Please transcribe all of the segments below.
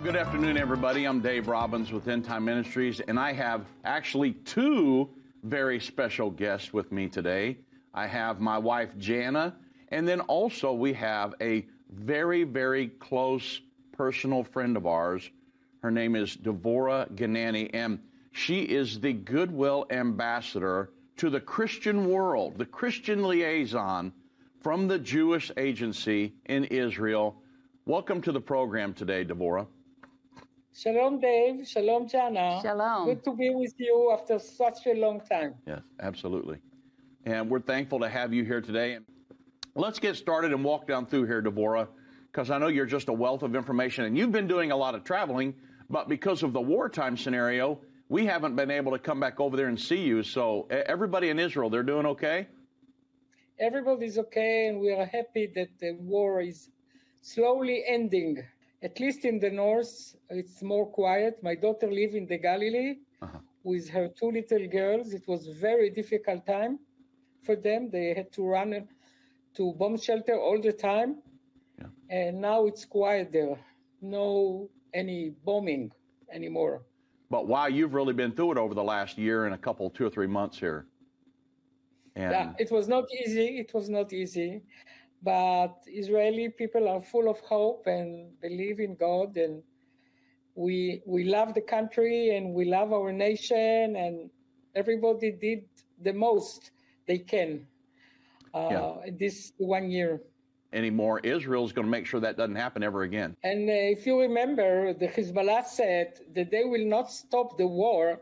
Good afternoon, everybody. I'm Dave Robbins with Endtime Ministries, and I have actually two very special guests with me today. I have my wife, Jana, and then also we have a very, very close personal friend of ours. Her name is Devorah Ganani, and she is the Goodwill Ambassador to the Christian world, the Christian liaison from the Jewish Agency in Israel. Welcome to the program today, Devorah. Shalom, Dave. Shalom, Jana. Shalom. Good to be with you after such a long time. Yes, absolutely. And we're thankful to have you here today. Let's get started and walk down through here, Devorah, because I know you're just a wealth of information, and you've been doing a lot of traveling, but because of the wartime scenario, we haven't been able to come back over there and see you. So everybody in Israel, they're doing okay? Everybody's okay, and we are happy that the war is slowly ending. At least in the north, it's more quiet. My daughter lives in the Galilee with her two little girls. It was a very difficult time for them. They had to run to bomb shelter all the time. Yeah. And now it's quiet there. No any bombing anymore. But wow, you've really been through it over the last year and a couple, 2 or 3 months here. And yeah, it was not easy. It was not easy. But Israeli people are full of hope and believe in God, and we love the country and we love our nation, and everybody did the most they can in this 1 year. Anymore, Israel's going to make sure that doesn't happen ever again. And if you remember, the Hezbollah said that they will not stop the war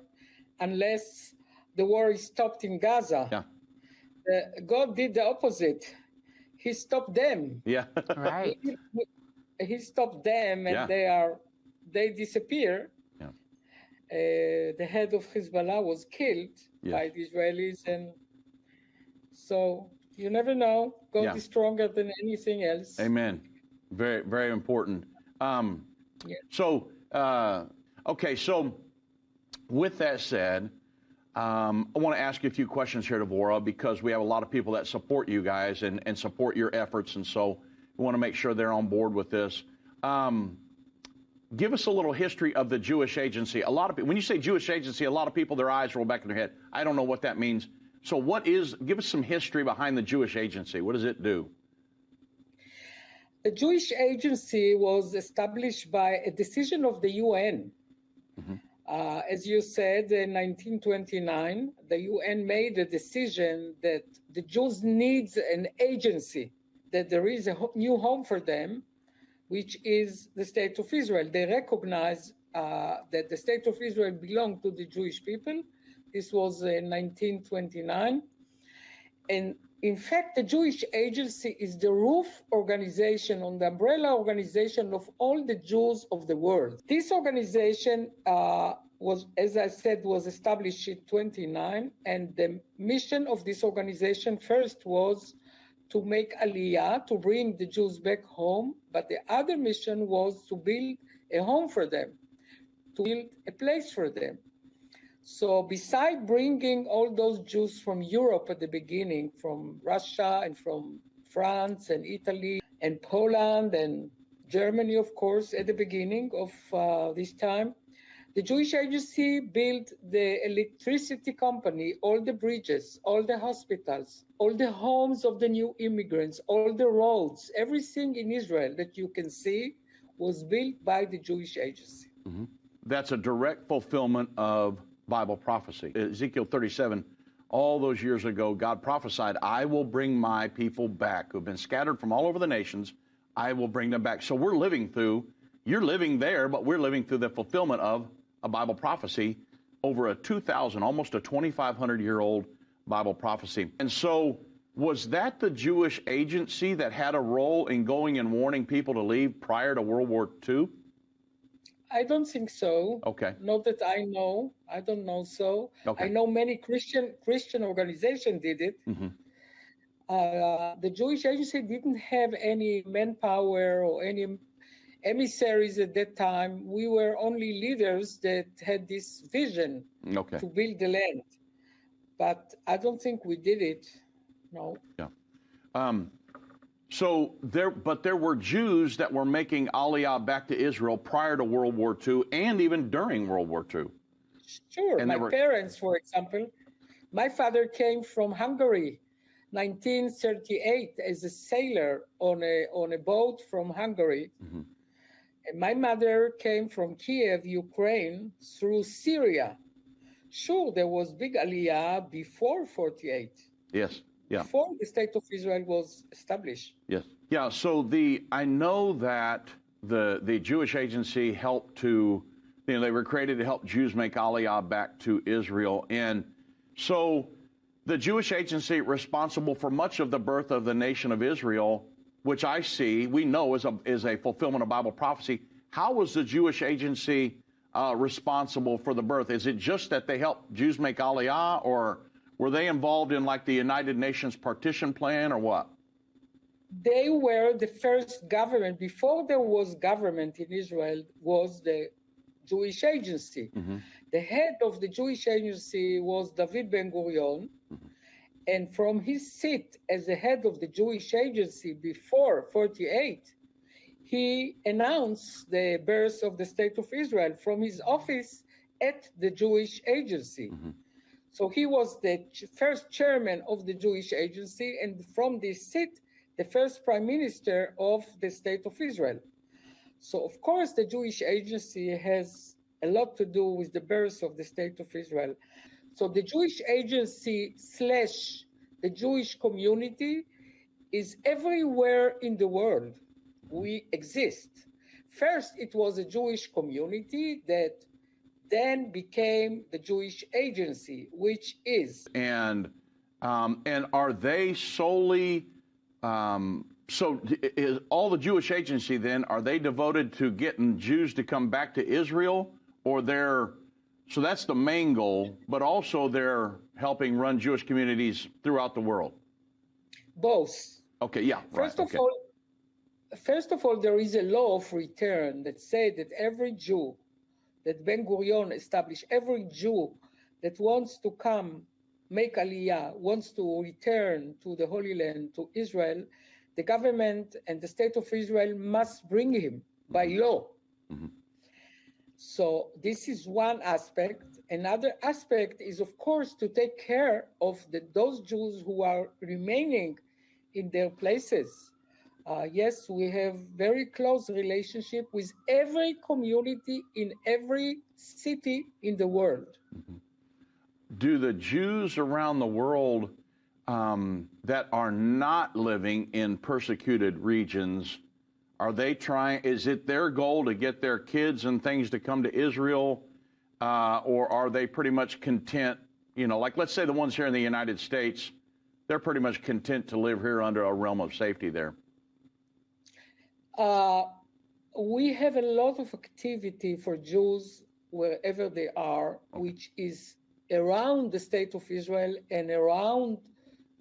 unless the war is stopped in Gaza. Yeah. God did the opposite. He stopped them. Yeah. Right. He stopped them, and they disappear. Yeah. The head of Hezbollah was killed by the Israelis, and so you never know. God is stronger than anything else. Amen. Very, very important. So, okay. So, with that said, I want to ask you a few questions here, Devorah, because we have a lot of people that support you guys and support your efforts, and so we want to make sure they're on board with this. Give us a little history of the Jewish Agency. A lot of people, when you say Jewish Agency, a lot of people, their eyes roll back in their head. I don't know what that means. So give us some history behind the Jewish Agency. What does it do? The Jewish Agency was established by a decision of the UN. Mm-hmm. As you said, in 1929, the UN made a decision that the Jews need an agency, that there is a new home for them, which is the State of Israel. They recognize that the State of Israel belonged to the Jewish people. This was in 1929. And in fact, the Jewish Agency is the roof organization, on the umbrella organization of all the Jews of the world. This organization was, as I said, was established in 1929, and the mission of this organization first was to make Aliyah, to bring the Jews back home, but the other mission was to build a home for them, to build a place for them. So besides bringing all those Jews from Europe at the beginning, from Russia and from France and Italy and Poland and Germany, of course, at the beginning of this time, the Jewish Agency built the electricity company, all the bridges, all the hospitals, all the homes of the new immigrants, all the roads, everything in Israel that you can see was built by the Jewish Agency. Mm-hmm. That's a direct fulfillment of Bible prophecy. Ezekiel 37, all those years ago, God prophesied, I will bring my people back who've been scattered from all over the nations. I will bring them back. So we're living through, you're living there, but we're living through the fulfillment of a Bible prophecy over a 2,000, almost a 2,500-year-old Bible prophecy. And so was that the Jewish Agency that had a role in going and warning people to leave prior to World War II? I don't think so. Okay. Not that I know. I don't know so. Okay. I know many Christian organizations did it. Mm-hmm. The Jewish Agency didn't have any manpower or any emissaries at that time. We were only leaders that had this vision to build the land. But I don't think we did it. No. Yeah. So there were Jews that were making Aliyah back to Israel prior to World War II and even during World War II. Sure. And my parents, for example, my father came from Hungary, 1938, as a sailor on a boat from Hungary. Mm-hmm. And my mother came from Kiev, Ukraine, through Syria. Sure, there was big Aliyah before 48. Yes. Yeah. Before the state of Israel was established. Yes. Yeah. So I know that the Jewish Agency helped to, they were created to help Jews make Aliyah back to Israel. And so the Jewish Agency responsible for much of the birth of the nation of Israel, which we know is a fulfillment of Bible prophecy. How was the Jewish Agency responsible for the birth? Is it just that they helped Jews make Aliyah, or were they involved in like the United Nations partition plan, or what? They were the first government. Before there was government in Israel was the Jewish Agency. Mm-hmm. The head of the Jewish Agency was David Ben-Gurion. Mm-hmm. And from his seat as the head of the Jewish Agency before 48, he announced the birth of the State of Israel from his office at the Jewish Agency. Mm-hmm. So he was the first chairman of the Jewish Agency, and from this seat, the first prime minister of the State of Israel. So, of course, the Jewish Agency has a lot to do with the birth of the State of Israel. So the Jewish Agency / the Jewish community is everywhere in the world. We exist. First, it was a Jewish community that then became the Jewish Agency, which is. And are they solely, so is all the Jewish Agency then, are they devoted to getting Jews to come back to Israel, or so that's the main goal, but also they're helping run Jewish communities throughout the world? Both. Okay, yeah. First of all, there is a law of return that says that every Jew that Ben-Gurion established, every Jew that wants to come, make Aliyah, wants to return to the Holy Land, to Israel, the government and the state of Israel must bring him by law. Mm-hmm. So this is one aspect. Another aspect is, of course, to take care of those Jews who are remaining in their places. Yes, we have very close relationship with every community in every city in the world. Mm-hmm. Do the Jews around the world that are not living in persecuted regions, is it their goal to get their kids and things to come to Israel, or are they pretty much content, like let's say the ones here in the United States, they're pretty much content to live here under a realm of safety there? We have a lot of activity for Jews wherever they are, which is around the state of Israel and around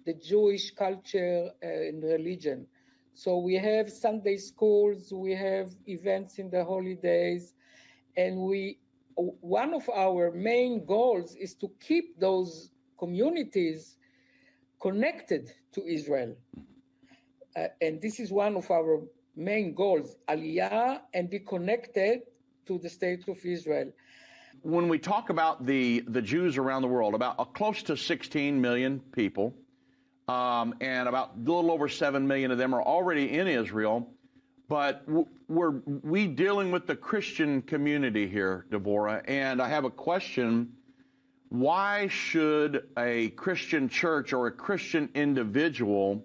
the Jewish culture and religion. So we have Sunday schools, we have events in the holidays, and one of our main goals is to keep those communities connected to Israel. And this is one of our main goals, Aliyah, and be connected to the state of Israel. When we talk about the Jews around the world, about close to 16 million people, and about a little over 7 million of them are already in Israel, but we dealing with the Christian community here, Devorah, and I have a question. Why should a Christian church or a Christian individual,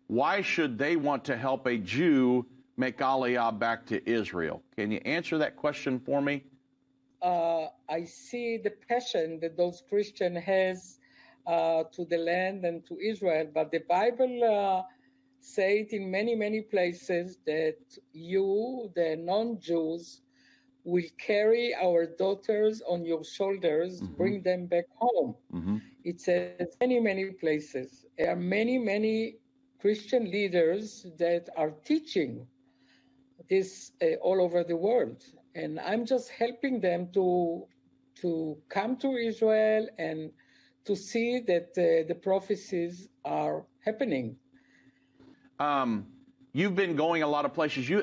why should they want to help a Jew make Aliyah back to Israel? Can you answer that question for me? I see the passion that those Christians has to the land and to Israel, but the Bible say it in many, many places that you, the non-Jews, will carry our daughters on your shoulders, mm-hmm. bring them back home. Mm-hmm. It says many, many places. There are many, many Christian leaders that are teaching this all over the world. And I'm just helping them to come to Israel and to see that the prophecies are happening. You've been going a lot of places. You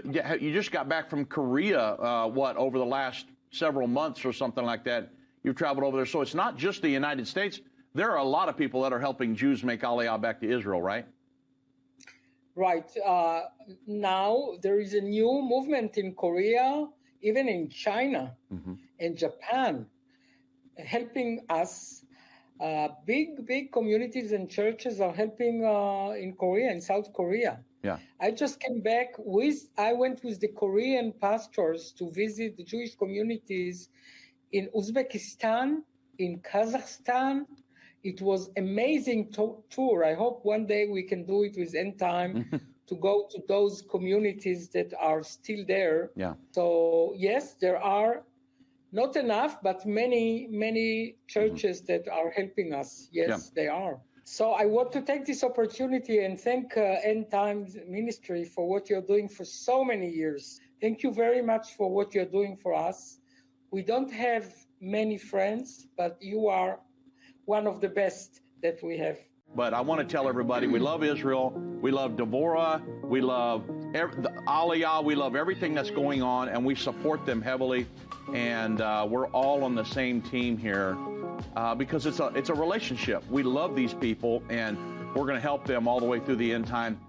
just got back from Korea, over the last several months or something like that. You've traveled over there. So it's not just the United States. There are a lot of people that are helping Jews make Aliyah back to Israel, right? Right. Now there is a new movement in Korea, even in China and Japan, helping us. Big communities and churches are helping in Korea and South Korea. Yeah. I just came back I went with the Korean pastors to visit the Jewish communities in Uzbekistan, in Kazakhstan. It was amazing tour. I hope one day we can do it with End Time to go to those communities that are still there. Yeah. So yes, there are not enough, but many churches that are helping us. Yes, they are. So I want to take this opportunity and thank End Times Ministry for what you're doing for so many years. Thank you very much for what you're doing for us. We don't have many friends, but you are one of the best that we have. But I want to tell everybody, we love Israel, we love Devorah, we love Aliyah, we love everything that's going on, and we support them heavily. And we're all on the same team here because it's a relationship. We love these people, and we're going to help them all the way through the end time.